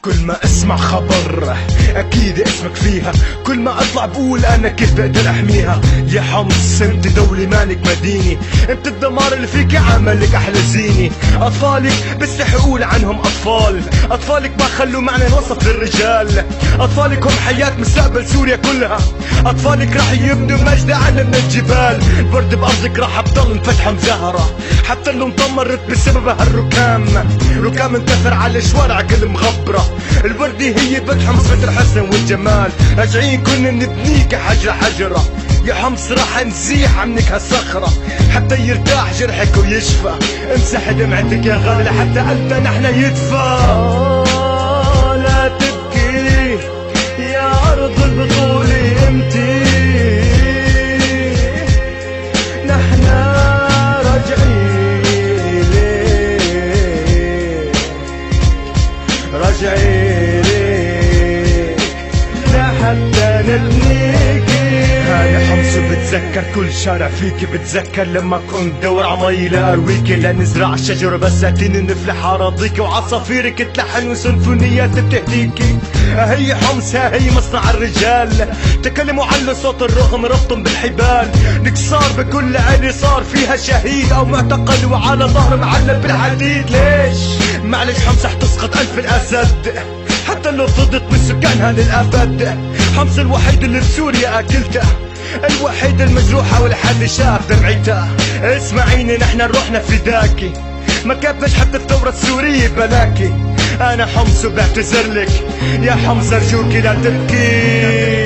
كل ما اسمع خبر اكيد اسمك فيها، كل ما اطلع بقول انا كيف بقدر احميها. يا حمص انت دولي مالك مديني، انت الدمار اللي فيك عملك احلى زيني. اطفالك بس اقول عنهم اطفال، اطفالك ما خلوا معنى الوصف للرجال. اطفالك هم حياة مستقبل سوريا كلها، اطفالك راح يبنوا مجد اعلى من الجبال. الورد بارضك راح تضل مفتحة مزهرة، حتى اللي انطمرت بسبب هالركام. ركام انتثر على الشوارع كل مغبرة. الوردة هي بيت حمص بيت الحسن والجمال، راجعين كنا نبنيك حجرة حجرة. يا حمص راح نزيح عنك هالصخرة حتى يرتاح جرحك ويشفى. امسح دمعتك يا غالي حتى قلبنا نحن يدفى. لا تبكي يا أرض البطولة امتي، نحن راجعين راجعين لحتى نبنيكي. أنا حمص بتذكر كل شارع فيكي، بتذكر لما كنت دور عمي لأرويكي لنزرع الشجرة بساتين نفلح أراضيكي، وعصافيرك تلحن وسنفونيات بتهديكي. هي حمص هي مصنع الرجال، تكلموا عنه صوت الرغم ربطهم بالحبال. نكسار بكل عيلة صار فيها شهيد أو معتقل وعلى ظهر معلب بالحديد. ليش؟ معلش حمص حتسقط ألف الأسد حتى لو فضت من سكانها للأبد. حمص الوحيد اللي بسوريا أكلته، الوحيد المجروحة والحد شاف دمعته. اسمعيني نحن روحنا فداكي، ما كفش حتى الثورة السورية بلاكي. أنا حمص وبعتذر لك يا حمص أرجوكي لا تبكي.